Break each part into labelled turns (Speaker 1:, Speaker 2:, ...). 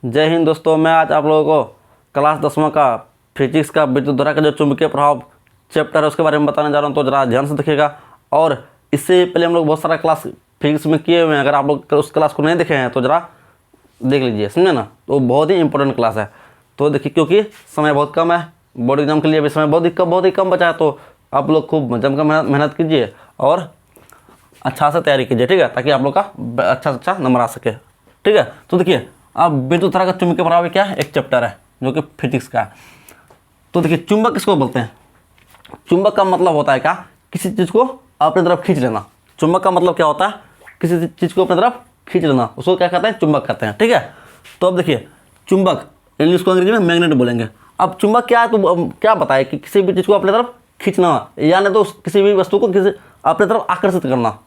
Speaker 1: जय हिंद दोस्तों, मैं आज आप लोगों को क्लास 10वां का फिजिक्स का विद्युत धारा का जो चुंबकीय प्रभाव चैप्टर है उसके बारे में बताने जा रहा हूं। तो जरा ध्यान से देखिएगा। और इससे पहले हम लोग बहुत सारा क्लास फिजिक्स में किए हुए हैं। अगर आप लोग उस क्लास को नहीं देखे हैं तो जरा देख लीजिए, समझे ना। तो बहुत ही इंपॉर्टेंट क्लास है। तो देखिए, क्योंकि समय बहुत कम है, बोर्ड एग्जाम के लिए भी समय बहुत ही कम बचा है। तो आप लोग खूब जमकर मेहनत कीजिए और अच्छा से तैयारी कीजिए, ठीक है, ताकि आप लोग का अच्छा से अच्छा नंबर आ सके, ठीक है। तो देखिए, अब विद्युत धारा का चुंबकीय प्रभाव क्या है, एक चैप्टर है जो कि फिजिक्स का है। तो देखिए, चुंबक किसको बोलते हैं? चुंबक का मतलब होता है क्या, किसी चीज़ को अपनी तरफ खींच लेना। चुंबक का मतलब क्या होता है, किसी चीज़ को अपनी तरफ खींच लेना, उसको क्या कहते हैं, चुंबक कहते हैं, ठीक है। तो अब देखिए, चुंबक इंग्लिश को अंग्रेजी में मैग्नेट बोलेंगे। अब चुंबक क्या है, तो क्या बताए कि किसी भी चीज़ को अपनी तरफ खींचना, यानी तो किसी भी वस्तु को किसी अपनी तरफ आकर्षित करना।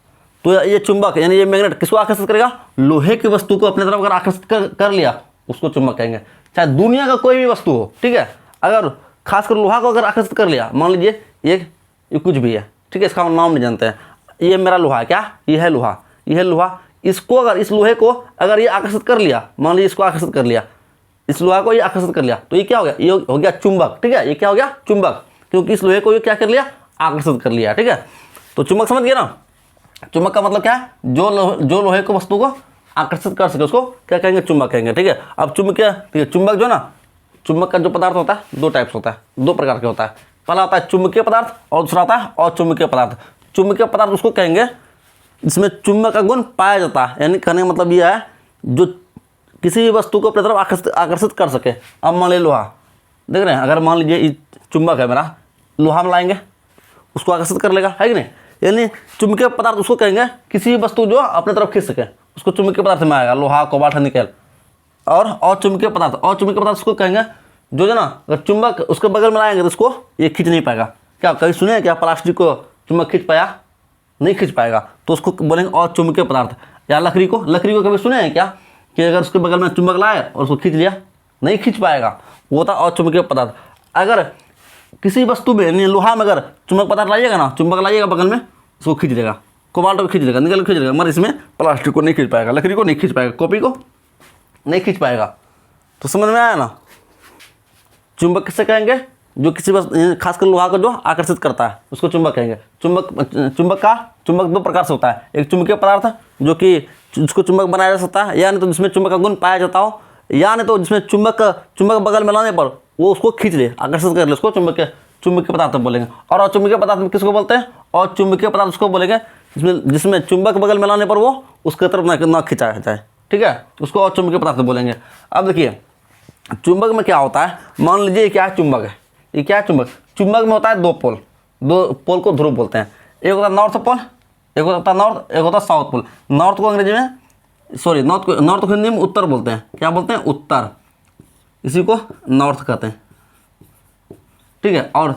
Speaker 1: तो ये चुंबक यानी ये मैग्नेट किसको आकर्षित करेगा? लोहे की वस्तु को अपनी तरफ अगर आकर्षित कर लिया उसको चुंबक कहेंगे। चाहे दुनिया का कोई भी वस्तु हो, ठीक है, अगर खासकर लोहा को अगर आकर्षित कर लिया, मान लीजिए ये कुछ भी है, ठीक है, इसका हम नाम नहीं जानते हैं, ये मेरा लोहा है, क्या ये है लोहा, ये है लोहा। इसको अगर इस लोहे को अगर ये आकर्षित कर लिया, मान लीजिए इसको आकर्षित कर लिया, इस लोहा को ये आकर्षित कर लिया, तो ये क्या हो गया? ये हो गया चुंबक, ठीक है। ये क्या हो गया? चुंबक, क्योंकि इस लोहे को ये क्या कर लिया? आकर्षित कर लिया, ठीक है। तो चुंबक समझ गए ना। चुंबक का मतलब क्या है? जो लोहे को वस्तु को आकर्षित कर सके उसको क्या कहेंगे? चुंबक कहेंगे, ठीक है। अब चुंबक जो ना, चुंबक का जो पदार्थ होता है दो टाइप्स होता है, दो प्रकार के होता है। पहला होता है चुंबकीय पदार्थ और दूसरा होता है अचुंबकीय पदार्थ। चुंबकीय पदार्थ उसको कहेंगे जिसमें चुंबक का गुण पाया जाता है, यानी कहने का मतलब यह है जो किसी भी वस्तु को अपनी तरफ आकर्षित कर सके। अब मान लीजिए लोहा, देख रहे हैं, अगर मान लीजिए चुंबक है मेरा, लोहा में लाएंगे उसको आकर्षित कर लेगा, है कि नहीं। यानी चुंबकीय पदार्थ उसको कहेंगे किसी भी वस्तु जो अपनी तरफ खींच सके उसको चुंबकीय पदार्थ में आएगा, लोहा, कोबाल्ट, निकेल। और अचुंबकीय पदार्थ उसको कहेंगे जो ना अगर चुंबक उसके बगल में लाएंगे तो उसको ये खींच नहीं पाएगा। क्या कहीं सुने हैं क्या प्लास्टिक को चुंबक खींच पाया? नहीं खींच पाएगा, तो उसको बोलेंगे अचुंबकीय पदार्थ। या लकड़ी को कभी सुने हैं क्या कि अगर उसके बगल में चुंबक लाए और उसको खींच लिया, नहीं खींच पाएगा, वो होता है अचुंबकीय पदार्थ। अगर किसी वस्तु में यानी लोहा में अगर चुंबक पदार्थ लाइएगा ना, चुंबक लाइएगा बगल में, उसको खींच लेगा, कोबाल्ट को खींच लेगा, निकल को खींच लेगा, मगर इसमें प्लास्टिक को नहीं खींच पाएगा, लकड़ी को नहीं खींच पाएगा, कॉपी को नहीं खींच पाएगा। तो समझ में आया ना। चुंबक किससे कहेंगे? जो किसी वस्तु खासकर लोहा को जो आकर्षित करता है उसको चुंबक कहेंगे। चुंबक दो प्रकार से होता है। एक चुंबकीय पदार्थ जो कि जिसको चुंबक बनाया जा सकता है, या नहीं तो जिसमें चुंबक का गुण पाया जाता हो, या नहीं तो जिसमें चुंबक बगल में लाने पर वो उसको खींच ले, आकर्षित कर ले, उसको चुंबकीय पदार्थ बोलेंगे। और अचुंबकीय पदार्थ में किसको बोलते हैं? और चुंबकीय पदार्थ उसको बोलेंगे जिसमें चुंबक बगल में लाने पर वो उसके तरफ न खिंचाया जाए, ठीक है, उसको अचुंबकीय पदार्थ बोलेंगे। अब देखिए, चुंबक में क्या होता है, मान लीजिए ये क्या है? चुंबक है। ये क्या है? चुंबक में होता है दो पोल को ध्रुव बोलते हैं। एक होता है नॉर्थ पोल, एक होता है नॉर्थ, एक होता है साउथ पोल। नॉर्थ को अंग्रेजी में नॉर्थ को हिंदी में उत्तर बोलते हैं। क्या बोलते हैं? उत्तर। इसी को नॉर्थ कहते हैं, ठीक है। और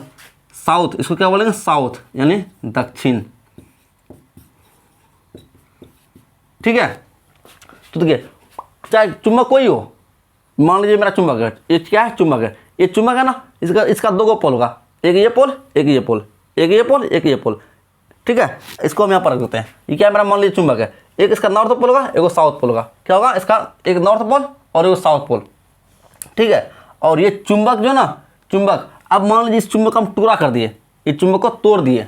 Speaker 1: साउथ, इसको क्या बोलेंगे? साउथ यानी दक्षिण, ठीक है। तो देखिए, चाहे चुंबक कोई हो, मान लीजिए मेरा चुंबक है, ये क्या है? चुंबक है। ये चुंबक है ना, इसका दो गो पोल होगा, एक ये पोल, एक ये पोल, एक ये पोल, एक ये पोल, ठीक है। इसको हम यहाँ पर रख देते हैं। ये क्या है मेरा? मान लीजिए चुंबक है, एक इसका नॉर्थ पोल होगा, एक साउथ पोल होगा। क्या होगा? इसका एक नॉर्थ पोल और एक साउथ पोल, ठीक है। और ये चुंबक जो ना, अब मान लीजिए इस चुंबक का हम टुकड़ा कर दिए, इस चुंबक को तोड़ दिए,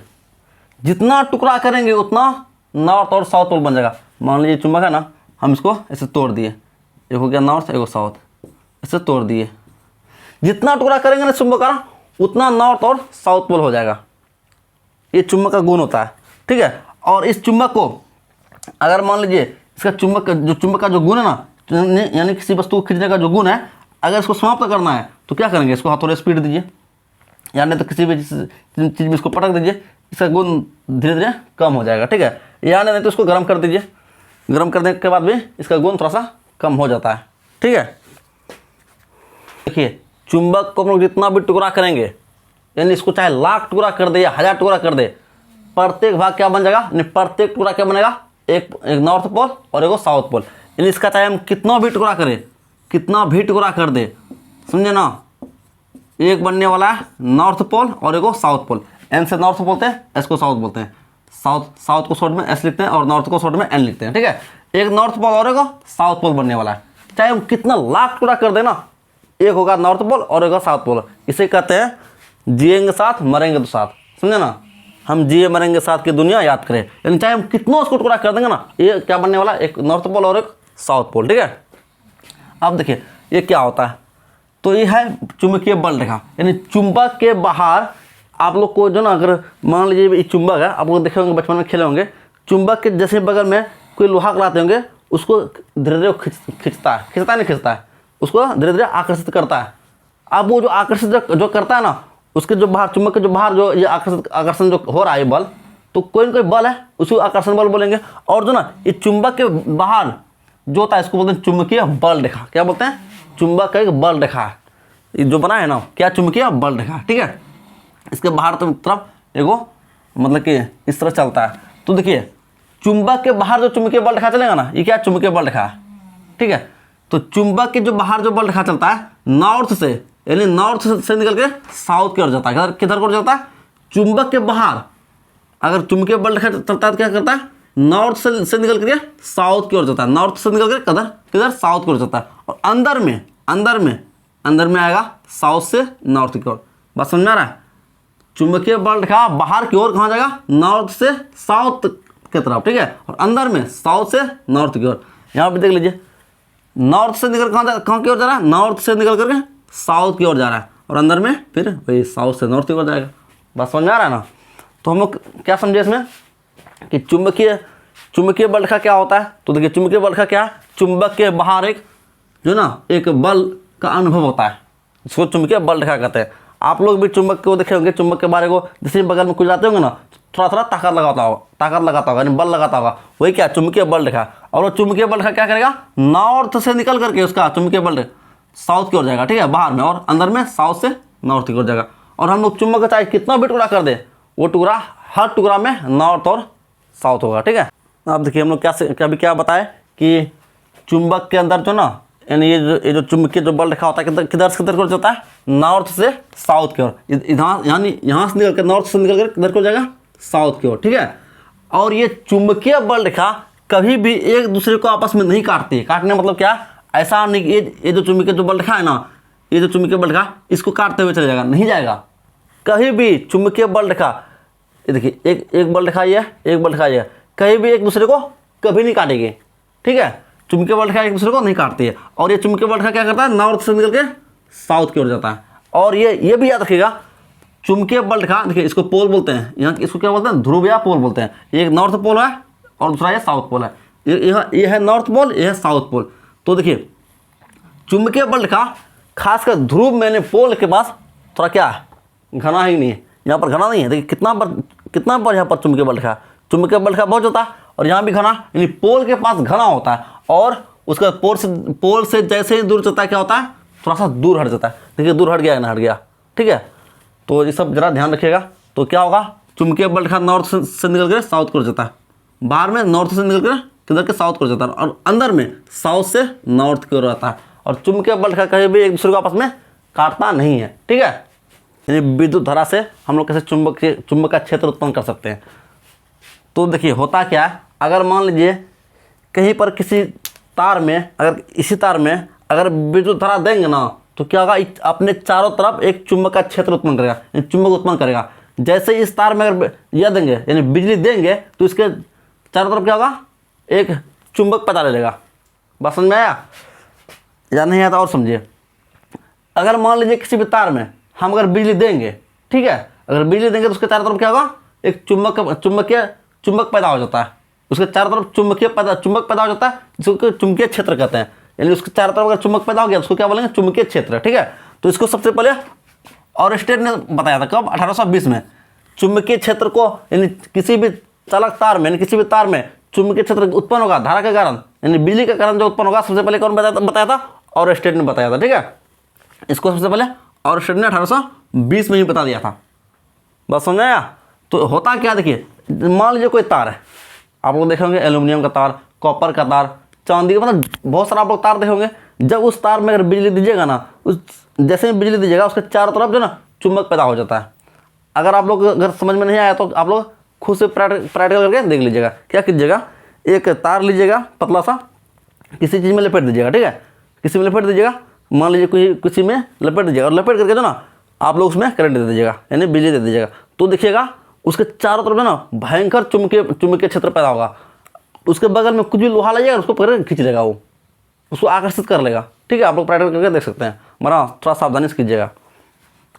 Speaker 1: जितना टुकड़ा करेंगे उतना नॉर्थ और साउथ पोल बन जाएगा। मान लीजिए चुंबक है ना, हम इसको ऐसे तोड़ दिए, एक हो गया नॉर्थ, एक हो साउथ, ऐसे तोड़ दिए, जितना टुकड़ा करेंगे ना चुंबक का उतना नॉर्थ और साउथ पोल हो जाएगा। ये चुंबक का गुण होता है, ठीक है। और इस चुंबक को अगर मान लीजिए इसका चुंबक का जो गुण है ना, यानी किसी वस्तु को खींचने का जो गुण है, अगर इसको समाप्त करना है तो क्या करेंगे? इसको थोड़ा स्पीड दीजिए, या नहीं तो किसी भी चीज़ में इसको पटक दीजिए, इसका गुण धीरे धीरे कम हो जाएगा, ठीक है। या नहीं तो इसको गर्म कर दीजिए, गर्म करने के बाद भी इसका गुण थोड़ा सा कम हो जाता है, ठीक है। देखिए, चुंबक को हम लोग जितना भी टुकड़ा करेंगे, यानी इसको चाहे लाख टुकड़ा कर दे या 1000 टुकड़ा कर दे, प्रत्येक भाग क्या बन जाएगा? प्रत्येक टुकड़ा क्या बनेगा? एक नॉर्थ पोल और एक साउथ पोल। यानी इसका चाहे हम कितना भी टुकड़ा कर दे, समझे ना, एक बनने वाला है नॉर्थ पोल और एक साउथ पोल। एन से नॉर्थ बोलते हैं, एस को साउथ बोलते हैं। साउथ को शॉर्ट में एस लिखते हैं और नॉर्थ को शॉर्ट में एन लिखते हैं, ठीक है। एक नॉर्थ पोल और एक साउथ पोल बनने वाला है। चाहे हम कितना लाख टुकड़ा कर देना, एक होगा नॉर्थ पोल और एक होगा साउथ पोल। इसे कहते हैं जिएंगे साथ मरेंगे तो साथ, समझे ना। हम जिए मरेंगे साथ की दुनिया याद करें, लेकिन चाहे हम कितना उसको टुकड़ा कर देंगे ना, ये क्या बनने वाला, एक नॉर्थ पोल और एक साउथ पोल, ठीक है। अब देखिए ये क्या होता है, तो ये है चुंबकीय बल रेखा, यानी चुंबक के बाहर आप लोग को जो ना, अगर मान लीजिए ये चुंबक है, आप लोग देखे होंगे बचपन में खेले होंगे, चुंबक के जैसे बगल में कोई लोहा लाते होंगे, उसको धीरे धीरे खींचता है, उसको धीरे धीरे आकर्षित करता है। अब वो जो आकर्षित जो करता है ना, उसके जो बाहर, चुंबक के जो बाहर जो ये आकर्षण जो हो रहा है बल, तो कोई ना कोई बल है, उसको आकर्षण बल बोलेंगे। और जो ना ये चुंबक के बाहर जो होता है, इसको बोलते हैं चुंबकीय बल रेखा। क्या बोलते हैं, चुंबक का एक बल रेखा है, ये जो बना है ना, क्या चुंबकीय बल रेखा, ठीक है। इसके बाहर तरफ एगो मतलब कि इस तरह चलता है। तो देखिए चुंबक के बाहर जो चुंबकीय बल रेखा चलेगा ना, ये क्या चुंबकीय बल रेखा है, ठीक है। तो चुंबक के जो बाहर जो बल रेखा चलता है नॉर्थ से, यानी नॉर्थ से निकल के साउथ की ओर जाता है। किधर को जाता है, चुंबक के बाहर अगर चुंबकीय बल रेखा चलता है तो क्या करता है, नॉर्थ से निकल करके साउथ की ओर जाता है, नॉर्थ से निकल कर किधर साउथ की ओर जाता है। और अंदर में आएगा साउथ से नॉर्थ की ओर। बात समझ में आ रहा है, चुंबकीय बल रेखा बाहर की ओर कहाँ जाएगा, नॉर्थ से साउथ की तरफ, ठीक है। और अंदर में साउथ से नॉर्थ की ओर। यहाँ पे देख लीजिए नॉर्थ से निकल कहाँ की ओर जा रहा है, नॉर्थ से निकल करके साउथ की ओर जा रहा है, और अंदर में फिर वही साउथ से नॉर्थ की ओर जाएगा। बात समझ में आ रहा है ना। तो हम लोग क्या समझे इसमें कि चुंबकीय बल रेखा क्या होता है। तो देखिए चुंबकीय बल रेखा क्या है, चुंबक के बाहर एक जो ना एक बल का अनुभव होता है, इसको चुंबकीय बल रेखा कहते हैं। आप लोग भी चुंबक को देखे होंगे, चुंबक के बारे को जैसे बगल में कुछ जाते होंगे ना, थोड़ा थोड़ा ताकत लगाता होगा यानी बल लगाता होगा, वही क्या चुंबकीय बल रेखा। और वो चुंबकीय बल रेखा क्या करेगा, नॉर्थ से निकल करके उसका चुंबकीय बल साउथ की ओर जाएगा, ठीक है, बाहर में, और अंदर में साउथ से नॉर्थ की ओर जाएगा। और हम लोग चुंबक का चाहे कितना भी टुकड़ा कर दे, वो टुकड़ा हर टुकड़ा में नॉर्थ और साउथ होगा, ठीक है। अब देखिए हम लोग क्या बताए कि चुंबक के अंदर जो ना, यानी ये जो चुंबकीय जो बल रेखा होता है किधर से किधर को जाता है, नॉर्थ से साउथ की ओर। यानी यहाँ से निकल कर नॉर्थ से निकल कर किधर को जाएगा, साउथ की ओर, ठीक है। और ये चुंबकीय बल रेखा कभी भी एक दूसरे को आपस में नहीं काटती है। काटने मतलब क्या, ऐसा नहीं ये जो चुंबकीय जो बल रेखा है ना, ये जो चुंबकीय बल रेखा इसको काटते हुए चले जाएगा, नहीं जाएगा कहीं भी। चुंबकीय बल रेखा ये देखिए एक बल रेखा ये, एक बल रेखा ये, कहीं भी एक दूसरे को कभी नहीं काटेगी, ठीक है। चुंबकीय बल रेखा एक दूसरे को नहीं काटती है। और ये चुंबकीय बल रेखा क्या करता है, नॉर्थ से निकल के साउथ की ओर जाता है। और ये भी याद रखिएगा, चुंबकीय बल रेखा देखिए इसको पोल बोलते हैं, यहाँ इसको क्या बोलते हैं, ध्रुव या पोल बोलते हैं। एक नॉर्थ पोल है और दूसरा ये साउथ पोल है। ये है नॉर्थ पोल, ये है साउथ पोल। तो देखिए चुंबकीय बल रेखा खासकर ध्रुव मैंने पोल के पास थोड़ा क्या है, घना ही नहीं है, यहाँ पर घना नहीं है। देखिए कितना पर यहाँ पर चुंबकीय बल रेखा बहुत होता है, और यहाँ भी घना, यानी पोल के पास घना होता है। और उसका पोल से जैसे ही दूर चलता है क्या होता है, थोड़ा सा दूर हट जाता है। देखिए दूर हट गया ना, हट गया, ठीक है। तो ये सब जरा ध्यान रखिएगा। तो क्या होगा, चुंबकीय बल रेखा नॉर्थ से निकल कर साउथ को जाता है, बाहर में नॉर्थ से निकल कर किधर के साउथ को जाता है, और अंदर में साउथ से नॉर्थ की ओर आता है। और चुंबकीय बल रेखा कहीं भी एक दूसरे को आपस में काटता नहीं है, ठीक है। यानी विद्युत धारा से हम लोग कैसे चुंबक का क्षेत्र उत्पन्न कर सकते हैं। तो देखिए होता क्या है, अगर मान लीजिए कहीं पर किसी तार में, अगर इसी तार में अगर विद्युत धारा देंगे ना, तो क्या होगा, अपने चारों तरफ एक चुंबक का क्षेत्र उत्पन्न करेगा, चुंबक उत्पन्न करेगा। जैसे इस तार में अगर यह देंगे यानी बिजली देंगे, तो इसके चारों तरफ क्या होगा, एक चुंबक पैदा ले लेगा। बात समझ में आया या नहीं आया तो और समझिए। अगर मान लीजिए किसी भी तार में हम अगर बिजली देंगे, ठीक है, अगर बिजली देंगे तो उसके चारों तरफ क्या होगा, एक चुंबक पैदा हो जाता है। उसके चारों तरफ चुंबक पैदा हो जाता है, जिसको चुंबकीय क्षेत्र कहते हैं। यानी उसके चारों तरफ अगर चुंबक पैदा हो गया, उसको क्या बोलेंगे, चुंबकीय क्षेत्र, ठीक है। तो इसको सबसे पहले ऑरस्टेड ने बताया था, कब, 1820 में। चुंबकीय क्षेत्र को यानी किसी भी चालक तार में, किसी भी तार में चुंबकीय क्षेत्र उत्पन्न होगा धारा के कारण, यानी बिजली के कारण जो उत्पन्न होगा, सबसे पहले कौन बताया था, ऑरस्टेड ने बताया था, ठीक है। इसको सबसे पहले ऑरस्टेड ने 1820 में ही बता दिया था। बस समझ आया। तो होता क्या, देखिए मान लीजिए कोई तार है, आप लोग देखे होंगे एल्यूमिनियम का तार, कॉपर का तार, चांदी का, मतलब बहुत सारा आप लोग तार देखे होंगे। जब उस तार में अगर बिजली दीजिएगा ना, उस जैसे ही बिजली दीजिएगा उसके चारों तरफ जो ना चुंबक पैदा हो जाता है। अगर आप लोग अगर समझ में नहीं आया तो आप लोग खुद से प्रैक्टिकल करके देख लीजिएगा। क्या कीजिएगा, एक तार लीजिएगा पतला सा, किसी चीज़ में लपेट दीजिएगा, ठीक है। किसी में लपेट दीजिएगा, मान लीजिए कोई किसी में लपेट दीजिएगा, और लपेट करके जो ना आप लोग उसमें करंट दे दीजिएगा, यानी बिजली दे दीजिएगा, तो देखिएगा उसके चारों तरफ जो ना भयंकर चुंबकीय क्षेत्र पैदा होगा। उसके बगल में कुछ भी लोहा लगेगा उसको पकड़ के खींच लेगा, वो उसको आकर्षित कर लेगा। ठीक है, आप लोग प्रैक्टिस करके देख सकते हैं, मरा थोड़ा सावधानी से कीजिएगा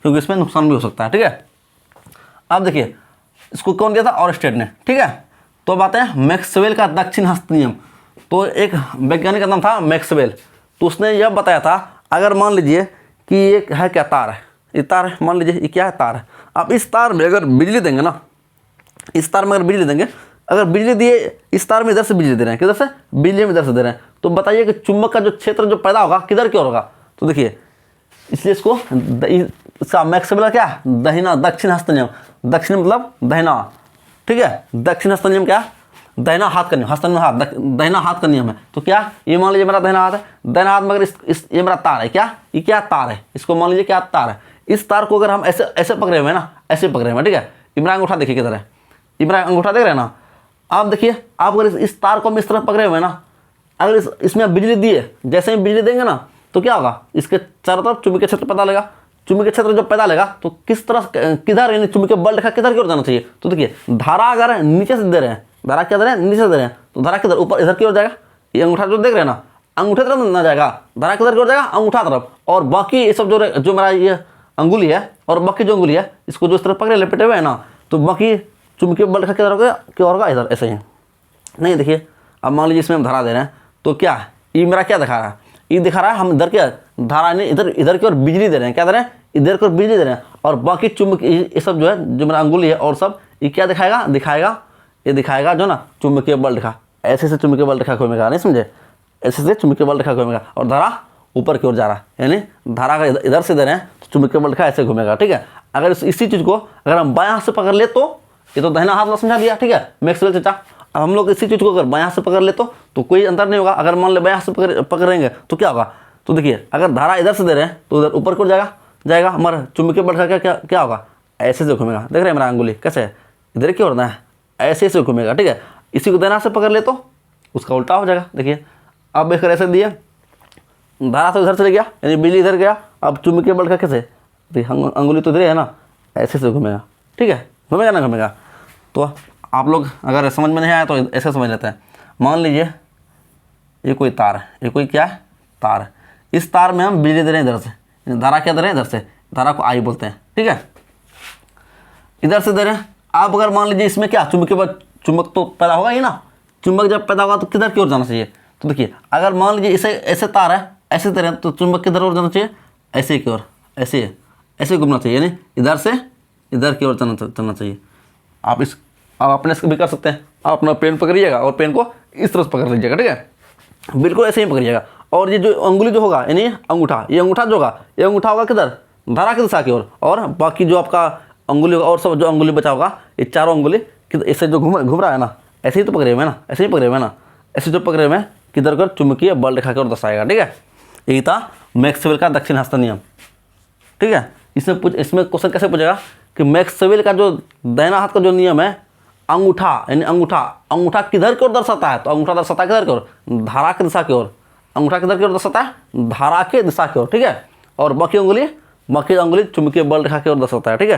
Speaker 1: क्योंकि इसमें नुकसान भी हो सकता है। ठीक है, अब देखिए इसको कौन दिया था, ऑरस्टेड ने। ठीक है, तो अब आते हैं मैक्सवेल का दक्षिण हस्त नियम। तो एक वैज्ञानिक का नाम था मैक्सवेल, तो उसने यह बताया था अगर मान लीजिए कि ये है क्या, तार है, ये तार है, मान लीजिए ये क्या है, तार है। आप इस तार में अगर बिजली देंगे ना, इस तार में अगर बिजली देंगे, अगर बिजली दिए, इस तार में इधर से बिजली दे रहे हैं, किधर से, बिजली में इधर से दे रहे हैं, तो बताइए कि चुंबक का जो क्षेत्र जो पैदा होगा किधर की ओर होगा। तो देखिए इसलिए इसको इसका मैक्सवेल क्या, दहिना दक्षिण हस्त नियम, दक्षिण मतलब दहिना। ठीक है, दक्षिण हस्त नियम क्या, दाहिना हाथ का नियम, हस्त में हाथ, दाहिना हाथ का नियम है। तो क्या, ये मान लीजिए मेरा दाहिना हाथ है, दाहिना हाथ में अगर इस ये मेरा तार है, क्या ये क्या तार है, इसको मान लीजिए क्या तार है। इस तार को अगर हम ऐसे ऐसे पकड़े हुए हैं ना, ऐसे पकड़े हुए हैं, ठीक है, इमरान अंगूठा देखिए किधर है, इमरान अंगूठा देख रहे हैं ना आप, देखिए आप अगर इस तार को हम इस तरह पकड़े हुए हैं ना, अगर इसमें बिजली दिए, जैसे ही बिजली देंगे ना तो क्या होगा, इसके चारों तरफ चुंबकीय क्षेत्र पैदा लेगा। चुंबकीय क्षेत्र जब पैदा लेगा तो किस तरह किधर, यानी चुंबकीय बल रेखा किधर की ओर जाना चाहिए। तो देखिए धारा अगर नीचे से दे रहे हैं, धारा क्या दे रहे हैं, नीचे से दे रहे हैं, तो धारा किधर, ऊपर इधर की ओर जाएगा। ये अंगूठा जो देख रहे हैं ना, अंगूठे तरफ ना जाएगा, धारा किधर की ओर जाएगा, अंगूठा तरफ। और बाकी ये सब जो मेरा ये अंगुली है और बाकी जो अंगुली है, इसको जो इस तरह पकड़े लपेटे हुए है ना, तो बाकी चुंबकीय बल रेखा किधर होगा, क्या होगा, इधर ऐसे ही। नहीं देखिए अब मान लीजिए इसमें हम धारा दे रहे हैं, तो क्या ये मेरा क्या दिखा रहा है, ये दिखा रहा है हम इधर क्या धारा नहीं, इधर की ओर बिजली दे रहे हैं, क्या दे रहे हैं, इधर की ओर बिजली दे रहे हैं। और बाकी चुंबकीय ये सब जो है, जो मेरा अंगुली है और सब, ये क्या दिखाएगा, ये दिखाएगा जो ना चुंबकीय बल रेखा, ऐसे से चुंबकीय बल रेखा घूमेगा, नहीं समझे, ऐसे से चुंबकीय बल रेखा घूमेगा। और धारा ऊपर की ओर जा रहा है, यानी धारा का इधर से दे रहे हैं तो चुंबकीय बल रेखा ऐसे घूमेगा। ठीक है, अगर इसी चीज़ को अगर हम बाएं हाथ से पकड़ ले, तो ये तो दाहिना हाथ में समझा दिया। ठीक है, मैक्सवेल चाचा, अब हम लोग इसी चीज़ को अगर बाएं हाथ से पकड़ ले तो कोई अंतर नहीं होगा। अगर मान ले बाएं हाथ से पकड़ेंगे तो क्या होगा, तो देखिए अगर धारा इधर से दे रहे हैं तो उधर ऊपर को जाएगा हमारा चुंबकीय बल रेखा क्या होगा, ऐसे से घूमेगा। देख रहे हैं मेरा अंगुली कैसे है, इधर की ओर है, ऐसे घूमेगा। ठीक है, इसी को दाहिना से पकड़ ले तो उसका उल्टा हो जाएगा। देखिए अब एक ऐसे दिए, धारा तो इधर चले गया, यानी बिजली इधर गया, अब चुंबकीय बल रेखा कैसे, देखिए अंगुली तो इधर है ना, ऐसे से घूमेगा। ठीक है, घूमेगा ना घूमेगा। तो आप लोग अगर समझ में नहीं आया तो ऐसे समझ लेते हैं। मान लीजिए ये कोई तार है, ये कोई क्या है, तार है, इस तार में हम बिजली दे रहे हैं इधर से, धारा क्या दे रहे हैं इधर से, धारा को आई बोलते हैं। ठीक है, इधर से दे रहे हैं। आप अगर मान लीजिए इसमें क्या चुंबक तो पैदा होगा ही ना, चुंबक जब पैदा होगा तो किधर की ओर जाना चाहिए। तो देखिए अगर मान लीजिए इसे ऐसे तार है, ऐसे दे रहे हैं, तो चुंबक किधर ओर जाना चाहिए, ऐसे की ओर, ऐसे घूमना चाहिए, यानी इधर से इधर की ओर चलना चाहिए। आप अपने से भी कर सकते हैं। आप अपना पेन पकड़िएगा और पेन को इस तरह से पकड़ लीजिएगा। ठीक है, बिल्कुल ऐसे ही पकड़िएगा। और ये जो अंगुली जो होगा, यानी अंगूठा, ये अंगूठा जो होगा, ये अंगूठा होगा किधर, धारा की दिशा की ओर। और बाकी जो आपका अंगुली होगा और सब जो अंगुली बचा होगा, ये चारों अंगुली ऐसे जो घूम रहा है ना, ऐसे ही तो पकड़े हुए हैं ना, ऐसे ही पकड़े हुए हैं ना, ऐसे जो पकड़े हुए हैं किधर कर चुंबकीय बल रेखा की ओर दर्शाएगा। ठीक है, यही था मैक्सवेल का दक्षिण हस्त नियम। ठीक है, इसमें क्वेश्चन कैसे पूछेगा कि मैक्सवेल का जो दाहिना हाथ का जो नियम है, अंगूठा, यानी अंगूठा किधर की ओर दर्शाता है, तो अंगूठा दर्शाता है किधर की ओर, धारा की दिशा की ओर। अंगूठा किधर की ओर दर्शाता है, धारा की दिशा की ओर। ठीक है, और बाकी अंगुली चुंबकीय बल रेखा की ओर दर्शाता है। ठीक है।